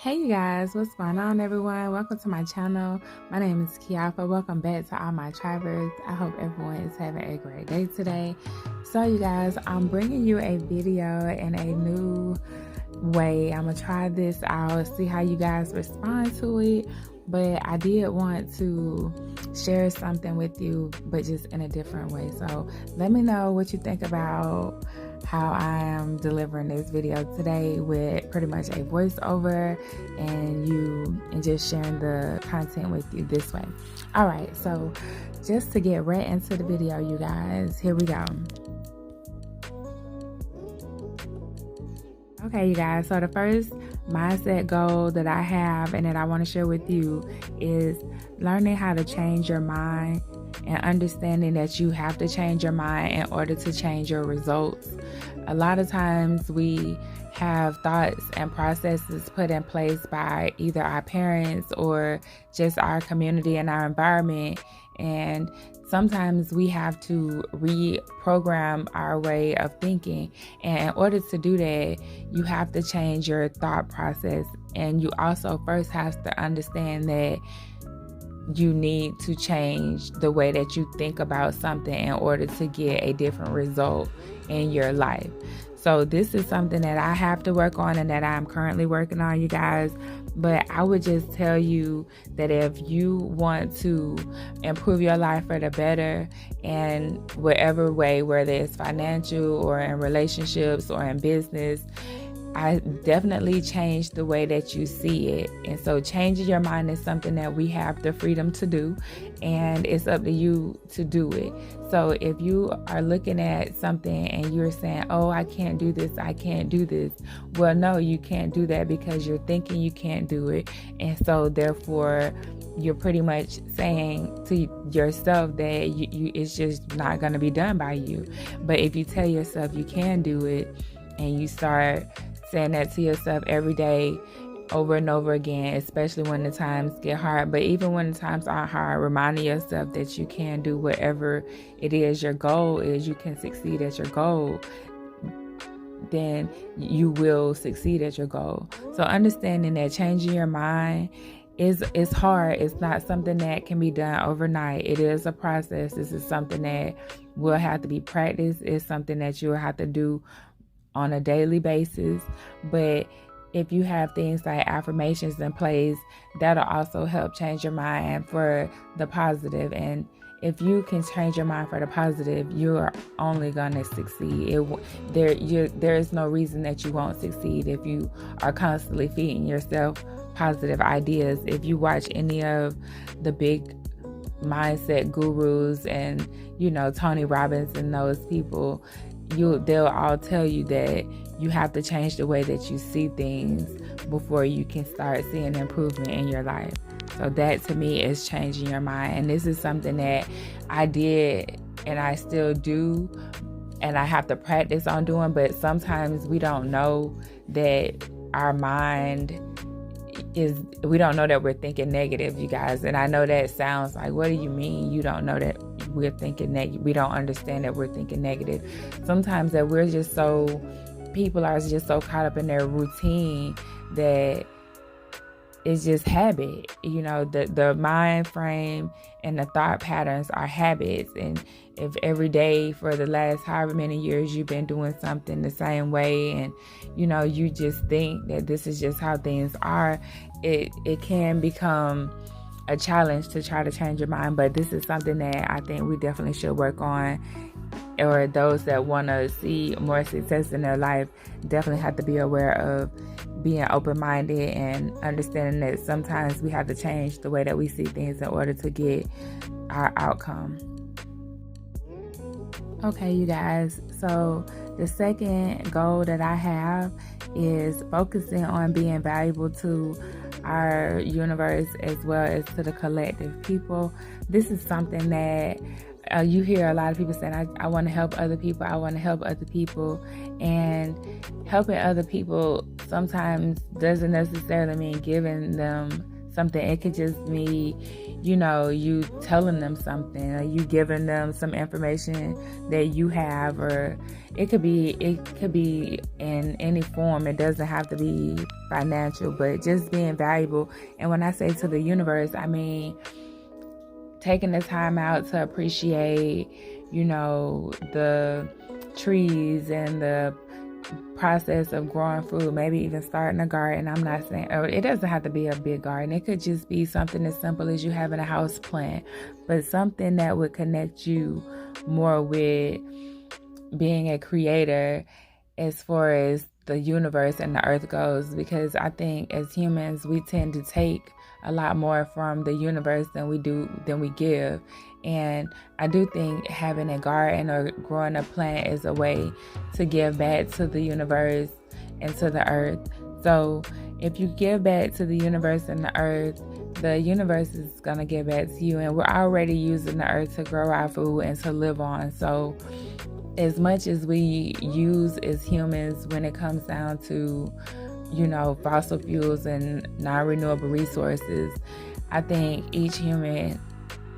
Hey you guys, what's going on everyone? Welcome to my channel. My name is Kiafa. Welcome back to all my travelers. I hope everyone is having a great day today. So you guys, I'm bringing you a video in a new way. I'm gonna try this out, see how you guys respond to it. But I did want to share something with you, but just in a different way. So let me know what you think about how I am delivering this video today with pretty much a voiceover and just sharing the content with you this way. All right, so just to get right into the video, you guys, here we go. Okay, you guys, so the first mindset goal that I have and that I want to share with you is learning how to change your mind and understanding that you have to change your mind in order to change your results. A lot of times we have thoughts and processes put in place by either our parents or just our community and our environment, and sometimes we have to reprogram our way of thinking. And in order to do that, you have to change your thought process, and you also first have to understand that you need to change the way that you think about something in order to get a different result in your life. So this is something that I have to work on and that I'm currently working on, you guys. But I would just tell you that if you want to improve your life for the better in whatever way, whether it's financial or in relationships or in business, I definitely changed the way that you see it. And so changing your mind is something that we have the freedom to do, and it's up to you to do it. So if you are looking at something and you're saying, oh, I can't do this, I can't do this. Well, no, you can't do that because you're thinking you can't do it. And so therefore, you're pretty much saying to yourself that it's just not going to be done by you. But if you tell yourself you can do it and you start saying that to yourself every day over and over again, especially when the times get hard, but even when the times aren't hard, reminding yourself that you can do whatever it is your goal is, you can succeed at your goal, then you will succeed at your goal. So understanding that changing your mind is hard. It's not something that can be done overnight. It is a process. This is something that will have to be practiced. It's something that you will have to do on a daily basis. But if you have things like affirmations in place, that'll also help change your mind for the positive. And if you can change your mind for the positive, you're only going to succeed. There is no reason that you won't succeed if you are constantly feeding yourself positive ideas. If you watch any of the big mindset gurus and, Tony Robbins and those people, they'll all tell you that you have to change the way that you see things before you can start seeing improvement in your life. So that to me is changing your mind. And this is something that I did and I still do, and I have to practice on doing. But sometimes we don't know that our mind we don't know that we're thinking negative, you guys. And I know that sounds like, what do you mean you don't know that we're thinking negative? We don't understand that we're thinking negative. Sometimes that people are just so caught up in their routine that it's just habit. The mind frame and the thought patterns are habits. And if every day for the last however many years you've been doing something the same way, and you just think that this is just how things are, it can become a challenge to try to change your mind. But this is something that I think we definitely should work on, or those that want to see more success in their life definitely have to be aware of being open-minded and understanding that sometimes we have to change the way that we see things in order to get our outcome. Okay, you guys, so the second goal that I have is focusing on being valuable to our universe as well as to the collective people. This is something that you hear a lot of people saying, I want to help other people. I want to help other people. And helping other people sometimes doesn't necessarily mean giving them something. It could just be, you telling them something, or you giving them some information that you have, or it could be in any form. It doesn't have to be financial, but just being valuable. And when I say to the universe, I mean taking the time out to appreciate, the trees and the process of growing food, maybe even starting a garden. I'm not saying, it doesn't have to be a big garden. It could just be something as simple as you having a house plant, but something that would connect you more with being a creator as far as the universe and the earth goes. Because I think as humans, we tend to take a lot more from the universe than we give. And I do think having a garden or growing a plant is a way to give back to the universe and to the earth. So if you give back to the universe and the earth is going to give back to you. And we're already using the earth to grow our food and to live on. So as much as we use as humans when it comes down to, fossil fuels and non-renewable resources, I think each human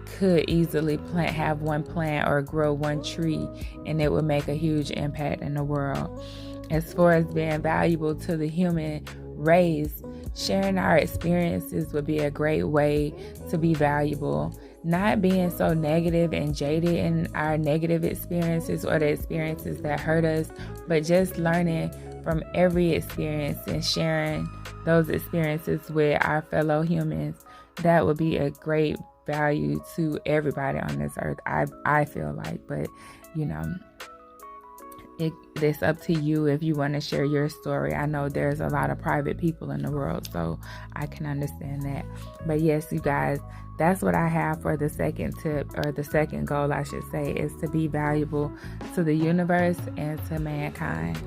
could easily have one plant or grow one tree, and it would make a huge impact in the world. As far as being valuable to the human race, sharing our experiences would be a great way to be valuable. Not being so negative and jaded in our negative experiences or the experiences that hurt us, but just learning from every experience and sharing those experiences with our fellow humans. That would be a great value to everybody on this earth, I feel like. But it's up to you if you want to share your story. I know there's a lot of private people in the world, so I can understand that. But yes, you guys, that's what I have for the second tip, or the second goal, I should say, is to be valuable to the universe and to mankind.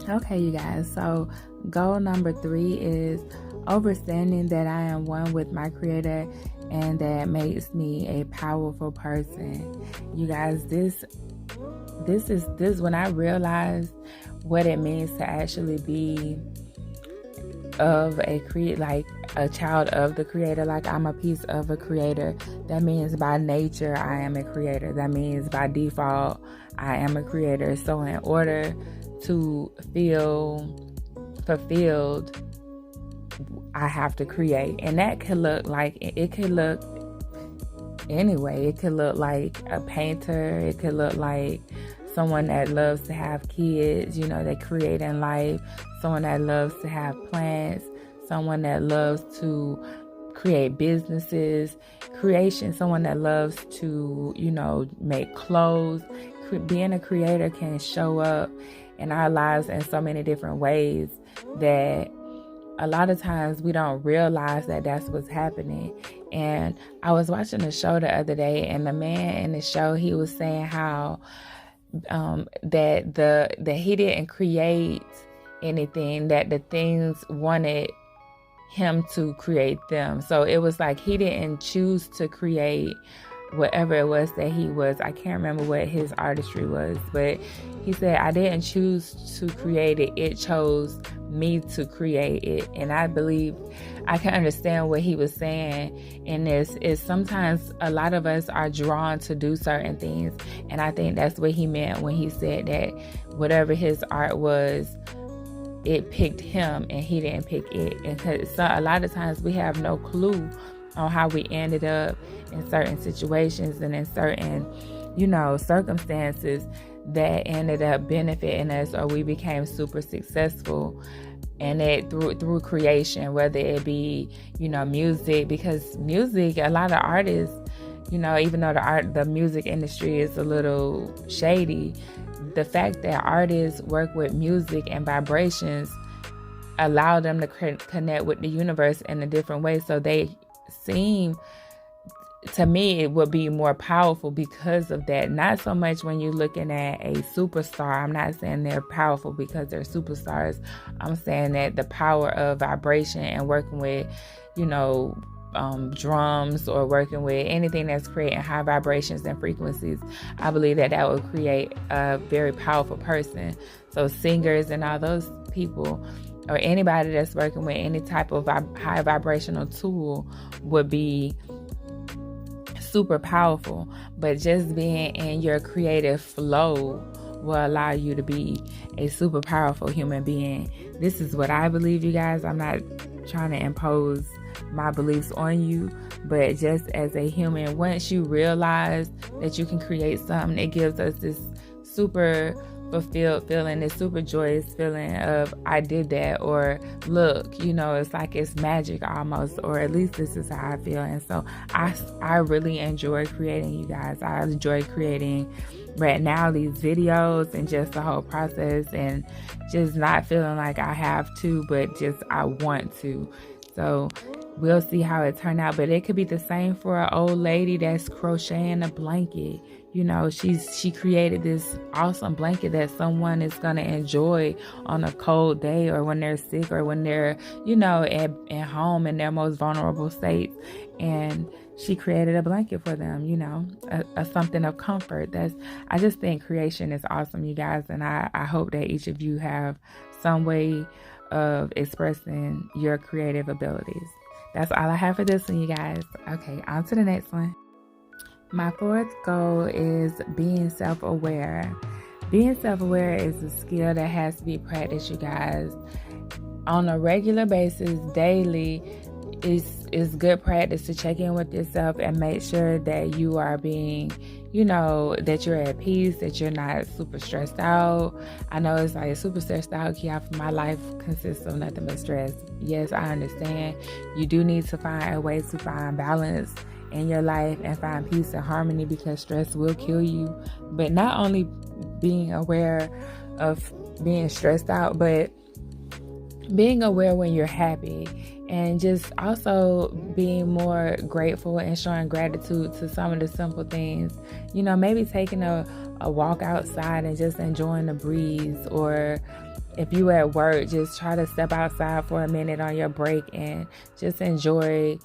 Okay, you guys, so goal number 3 is understanding that I am one with my Creator, and that makes me a powerful person. You guys, this when I realized what it means to actually be of a child of the Creator, like I'm a piece of a Creator. That means by nature I am a creator. That means by default I am a creator. So in order to feel fulfilled, I have to create. And that could look like, it could look anyway. It could look like a painter. It could look like someone that loves to have kids, they create in life. Someone that loves to have plants. Someone that loves to create businesses, creation. Someone that loves to, make clothes. Being a creator can show up in our lives in so many different ways that a lot of times we don't realize that that's what's happening. And I was watching a show the other day, and the man in the show, he was saying how that he didn't create anything, that the things wanted him to create them. So it was like he didn't choose to create whatever it was that he was. I can't remember what his artistry was, but he said, I didn't choose to create it. It chose me to create it. And I believe I can understand what he was saying in this is sometimes a lot of us are drawn to do certain things. And I think that's what he meant when he said that whatever his art was, it picked him and he didn't pick it. And a lot of times we have no clue on how we ended up in certain situations and in certain, circumstances that ended up benefiting us, or we became super successful. And it through creation, whether it be, music, because music, a lot of artists, even though the music industry is a little shady, the fact that artists work with music and vibrations allow them to connect with the universe in a different way. So they seem, to me, it would be more powerful because of that. Not so much when you're looking at a superstar. I'm not saying they're powerful because they're superstars. I'm saying that the power of vibration and working with, drums, or working with anything that's creating high vibrations and frequencies, I believe that would create a very powerful person. So singers and all those people, or anybody that's working with any type of high vibrational tool would be super powerful. But just being in your creative flow will allow you to be a super powerful human being. This is what I believe, you guys. I'm not trying to impose my beliefs on you, but just as a human, once you realize that you can create something, it gives us this super fulfilled feeling, this super joyous feeling of I did that, or look, it's like it's magic almost, or at least this is how I feel. And so I really enjoy creating, you guys. I enjoy creating right now these videos and just the whole process, and just not feeling like I have to, but just I want to. So we'll see how it turned out. But it could be the same for an old lady that's crocheting a blanket. She created this awesome blanket that someone is going to enjoy on a cold day, or when they're sick, or when they're, at home in their most vulnerable state. And she created a blanket for them, a something of comfort. I just think creation is awesome, you guys. And I hope that each of you have some way of expressing your creative abilities. That's all I have for this one, you guys. Okay, on to the next one. My fourth goal is being self-aware. Being self-aware is a skill that has to be practiced, you guys. On a regular basis, daily, it's good practice to check in with yourself and make sure that you are being, that you're at peace, that you're not super stressed out. I know it's like super stressed out. My life consists of nothing but stress. Yes, I understand. You do need to find a way to find balance in your life and find peace and harmony, because stress will kill you. But not only being aware of being stressed out, but being aware when you're happy, and just also being more grateful and showing gratitude to some of the simple things. Maybe taking a walk outside and just enjoying the breeze, or if you at work, just try to step outside for a minute on your break and just enjoy,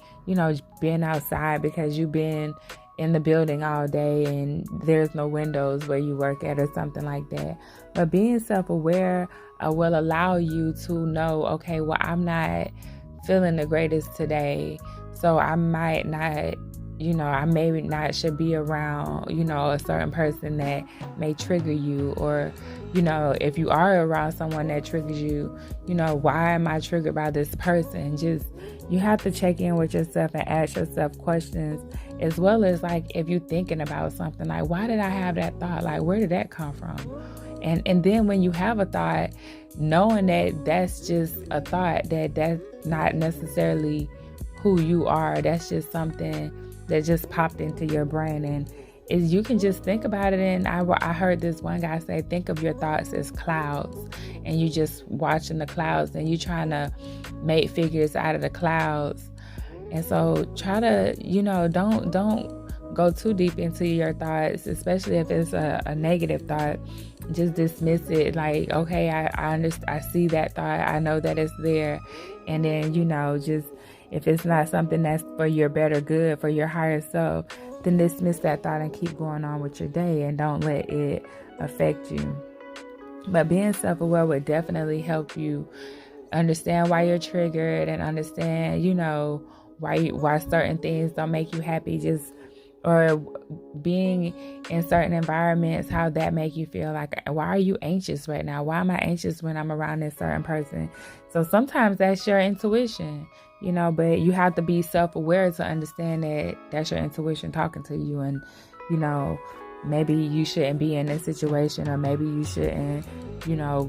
being outside, because you've been in the building all day and there's no windows where you work at, or something like that. But being self-aware will allow you to know, okay, well, I'm not feeling the greatest today, so I might not, I maybe not should be around, a certain person that may trigger you, or, if you are around someone that triggers you, why am I triggered by this person? Just, you have to check in with yourself and ask yourself questions, as well as like if you're thinking about something, like, why did I have that thought? Like, where did that come from? And then when you have a thought, knowing that that's just a thought, that's not necessarily who you are. That's just something that just popped into your brain, and you can just think about it. And I heard this one guy say, think of your thoughts as clouds, and you just watching the clouds, and you trying to make figures out of the clouds. And so try to, don't go too deep into your thoughts, especially if it's a negative thought. Just dismiss it, like, okay, I understand, I see that thought, I know that it's there. And then, just, if it's not something that's for your better good, for your higher self, then dismiss that thought and keep going on with your day, and don't let it affect you. But being self-aware would definitely help you understand why you're triggered, and understand, why certain things don't make you happy, or being in certain environments, how that make you feel. Like, why are you anxious right now? Why am I anxious when I'm around this certain person? So sometimes that's your intuition, but you have to be self-aware to understand that that's your intuition talking to you. And, maybe you shouldn't be in this situation, or maybe you shouldn't,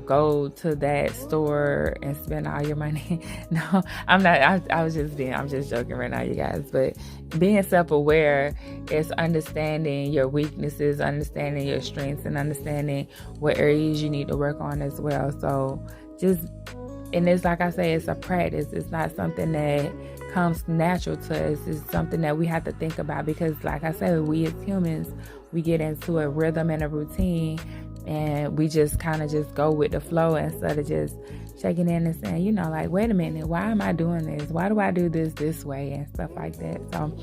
go to that store and spend all your money. No, I'm not. I'm just joking right now, you guys. But being self-aware is understanding your weaknesses, understanding your strengths, and understanding what areas you need to work on as well. So and it's like I say, it's a practice. It's not something that comes natural to us. It's something that we have to think about, because like I said, we as humans, we get into a rhythm and a routine, and we just kind of just go with the flow, instead of just checking in and saying, like, wait a minute, why am I doing this? Why do I do this way, and stuff like that. So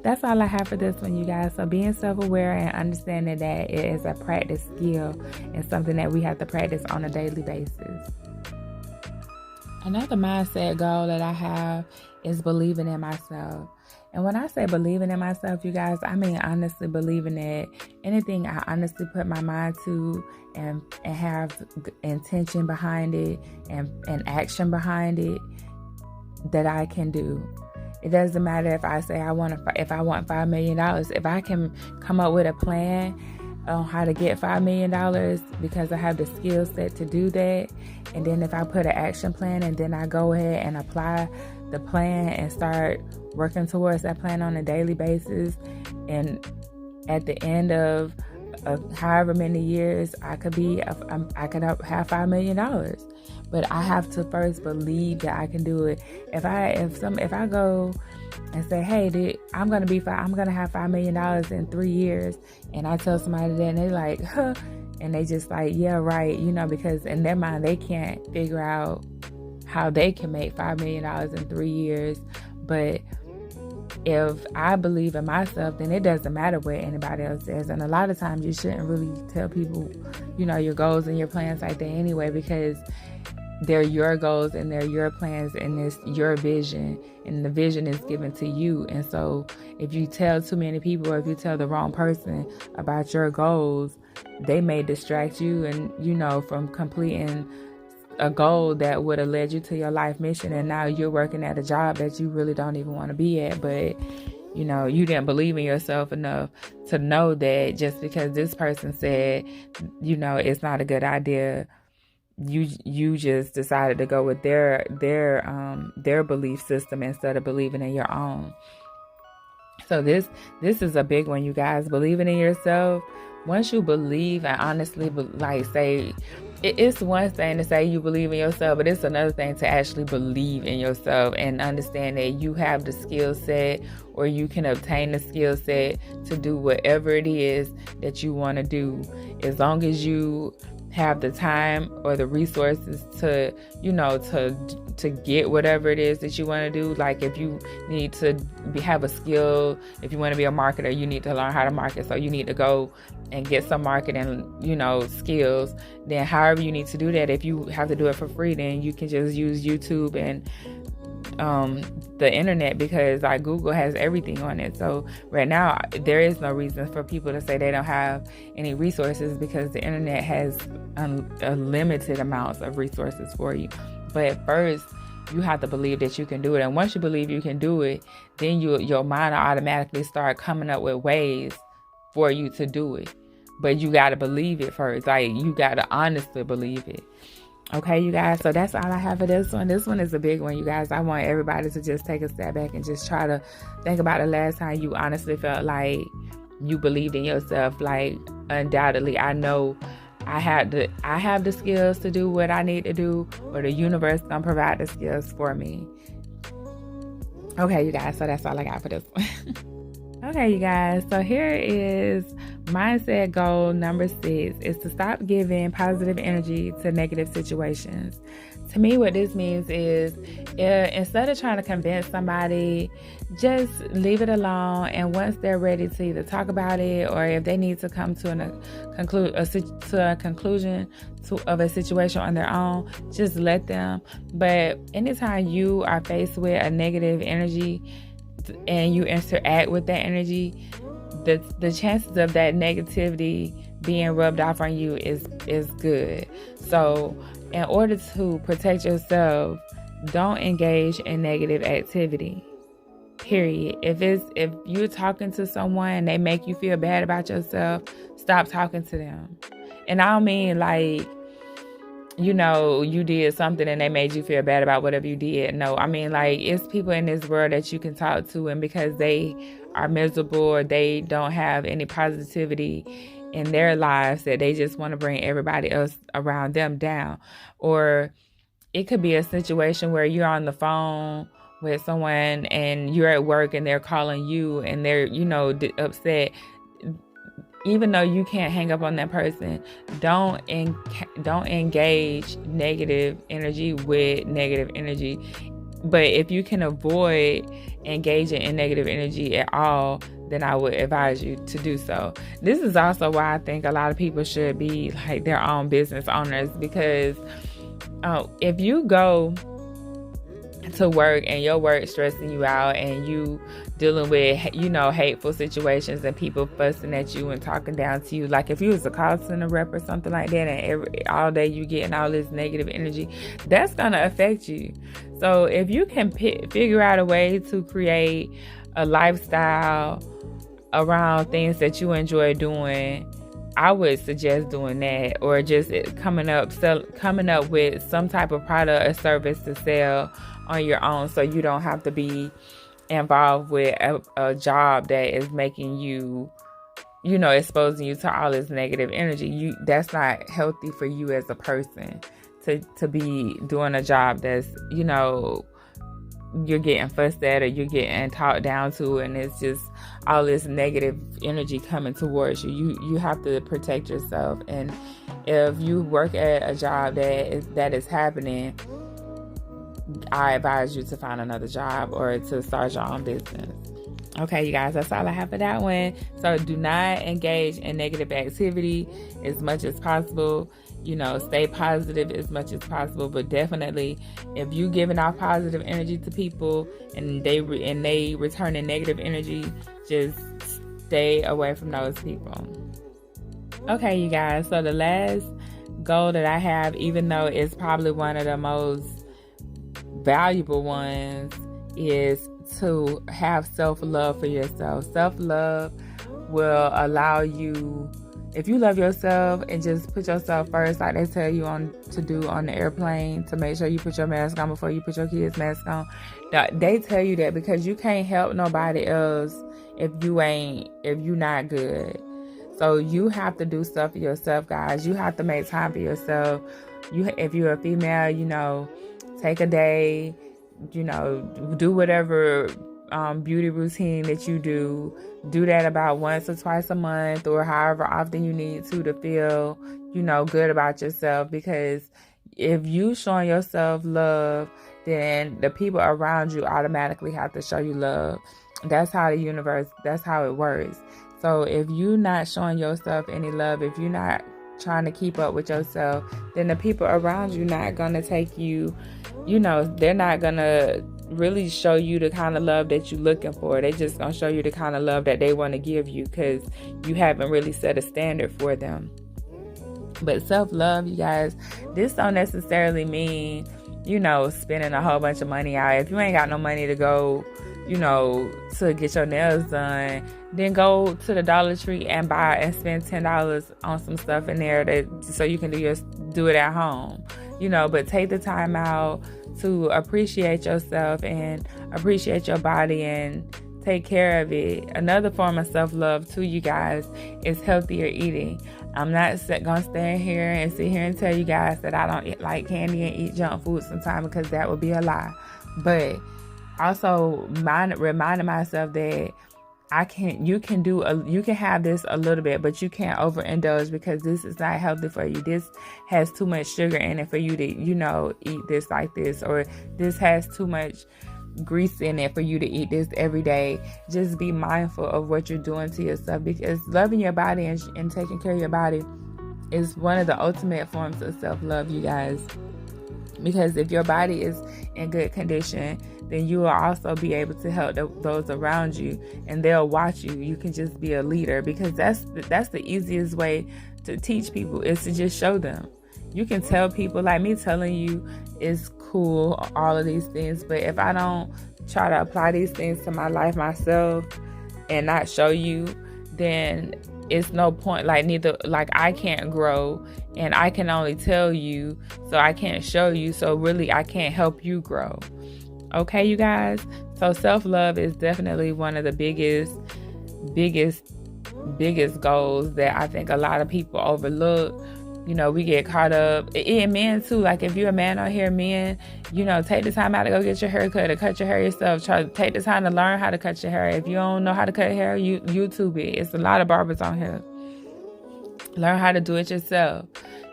that's all I have for this one, you guys. So being self-aware and understanding that it is a practice skill, and something that we have to practice on a daily basis. Another mindset goal that I have is believing in myself. And when I say believing in myself, you guys, I mean honestly believing that anything I honestly put my mind to and have intention behind it and action behind it, that I can do. It doesn't matter if I say if I want $5 million. If I can come up with a plan on how to get $5 million because I have the skill set to do that, and then if I put an action plan and then I go ahead and apply the plan and start working towards that plan on a daily basis, and at the end of however many years I could have $5 million. But I have to first believe that I can do it. If I go and say, hey, I'm gonna have $5 million in 3 years, and I tell somebody that, and they're like, huh, and they just like, yeah, right, because in their mind they can't figure out how they can make $5 million in 3 years. But if I believe in myself, then it doesn't matter what anybody else says. And a lot of times you shouldn't really tell people, your goals and your plans like that anyway, because they're your goals and they're your plans and it's your vision, and the vision is given to you. And so if you tell too many people, or if you tell the wrong person about your goals, they may distract you and, from completing a goal that would have led you to your life mission. And now you're working at a job that you really don't even want to be at, but you didn't believe in yourself enough to know that just because this person said, it's not a good idea, you just decided to go with their belief system instead of believing in your own. So this is a big one, you guys. Believing in yourself. Once you believe and honestly say, it's one thing to say you believe in yourself, but it's another thing to actually believe in yourself and understand that you have the skill set, or you can obtain the skill set to do whatever it is that you want to do, as long as you have the time or the resources to get whatever it is that you want to do. Like if you need to have a skill, if you want to be a marketer, you need to learn how to market. So you need to go and get some marketing, skills. Then however you need to do that, if you have to do it for free, then you can just use YouTube and the internet, because like Google has everything on it. So right now there is no reason for people to say they don't have any resources, because the internet has unlimited amounts of resources for you. But first you have to believe that you can do it, and once you believe you can do it, then your mind will automatically start coming up with ways for you to do it. But you got to believe it first. Like you got to honestly believe it. Okay, you guys, so that's all I have for this one. This one is a big one, you guys. I want everybody to just take a step back and just try to think about the last time you honestly felt like you believed in yourself. Like, undoubtedly, I know I have the skills to do what I need to do, or the universe gonna provide the skills for me. Okay, you guys, so that's all I got for this one. Okay, you guys, so here is mindset goal number 6, is to stop giving positive energy to negative situations. To me, what this means is instead of trying to convince somebody, just leave it alone. And once they're ready to either talk about it, or if they need to come to a conclusion of a situation on their own, just let them. But anytime you are faced with a negative energy and you interact with that energy, the chances of that negativity being rubbed off on you is good. So in order to protect yourself, don't engage in negative activity. Period. If you're talking to someone and they make you feel bad about yourself, stop talking to them. And I don't mean like, you did something and they made you feel bad about whatever you did. No, I mean like it's people in this world that you can talk to, and because they are miserable or they don't have any positivity in their lives, that they just want to bring everybody else around them down. Or it could be a situation where you're on the phone with someone and you're at work and they're calling you and they're, upset. Even though you can't hang up on that person, don't engage negative energy with negative energy. But if you can avoid engaging in negative energy at all, then I would advise you to do so. This is also why I think a lot of people should be like their own business owners, because if you go to work and your work stressing you out and you dealing with, hateful situations and people fussing at you and talking down to you. Like if you was a call center rep or something like that and all day you getting all this negative energy, that's going to affect you. So if you can figure out a way to create a lifestyle around things that you enjoy doing, I would suggest doing that, or just coming up with some type of product or service to sell on your own, so you don't have to be involved with a job that is making you, exposing you to all this negative energy. That's not healthy for you as a person to be doing a job that's, you're getting fussed at or you're getting talked down to, and it's just all this negative energy coming towards you. You have to protect yourself. And if you work at a job that is happening, I advise you to find another job or to start your own business. Okay, you guys, that's all I have for that one. So do not engage in negative activity as much as possible. Stay positive as much as possible. But definitely, if you giving off positive energy to people and they returning negative energy, just stay away from those people. Okay, you guys. So the last goal that I have, even though it's probably one of the most valuable ones, is to have self-love for yourself. Self-love will allow you, if you love yourself and just put yourself first, like they tell you to do on the airplane, to make sure you put your mask on before you put your kids' mask on. They tell you that because you can't help nobody else if you're not good. So you have to do stuff for yourself, guys. You have to make time for yourself. If you're a female, take a day, do whatever beauty routine that you do. Do that about once or twice a month, or however often you need to feel, good about yourself. Because if you showing yourself love, then the people around you automatically have to show you love. That's how that's how it works. So if you're not showing yourself any love, if you're not trying to keep up with yourself, then the people around you not gonna take you, they're not gonna really show you the kind of love that you're looking for. They just gonna show you the kind of love that they want to give you, because you haven't really set a standard for them. But self-love, you guys, this don't necessarily mean, spending a whole bunch of money out. If you ain't got no money to go, to get your nails done, then go to the Dollar Tree and spend $10 on some stuff in there so you can do it at home. But take the time out to appreciate yourself and appreciate your body and take care of it. Another form of self-love too, you guys, is healthier eating. I'm not going to stand here and sit here and tell you guys that I don't eat like candy and eat junk food sometimes, because that would be a lie. But also reminding myself that you can have this a little bit, but you can't overindulge, because this is not healthy for you. This has too much sugar in it for you to, eat this like this, or this has too much grease in it for you to eat this every day. Just be mindful of what you're doing to yourself, because loving your body and taking care of your body is one of the ultimate forms of self-love, you guys. Because if your body is in good condition, then you will also be able to help those around you, and they'll watch you. You can just be a leader, because that's the easiest way to teach people, is to just show them. You can tell people, like me telling you is cool, all of these things, but if I don't try to apply these things to my life myself and not show you, then it's no point. Like I can't grow, and I can only tell you, so I can't show you, so really I can't help you grow. Okay, you guys? So self-love is definitely one of the biggest goals that I think a lot of people overlook. We get caught up, and men too. Like if you're a man out here, men, take the time out to go get your hair cut or cut your hair yourself. Try to take the time to learn how to cut your hair. If you don't know how to cut hair, YouTube it. It's a lot of barbers on here. Learn how to do it yourself,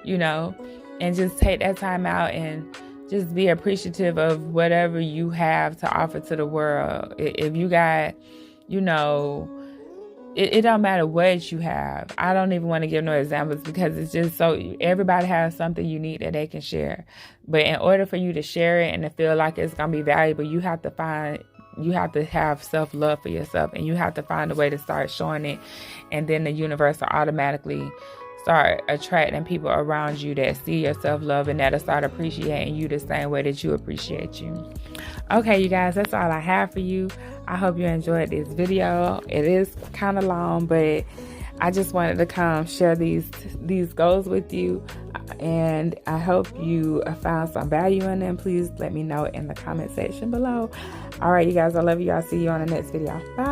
and just take that time out and just be appreciative of whatever you have to offer to the world. If you got, it don't matter what you have. I don't even want to give no examples because it's just so, everybody has something unique that they can share. But in order for you to share it and to feel like it's going to be valuable, you have to have self-love for yourself, and you have to find a way to start showing it. And then the universe will automatically start attracting people around you that see your self-love, and that'll start appreciating you the same way that you appreciate you. Okay, you guys, that's all I have for you. I hope you enjoyed this video. It is kind of long, but I just wanted to come share these goals with you, and I hope you found some value in them. Please let me know in the comment section below. All right, you guys, I love you. I'll see you on the next video. Bye.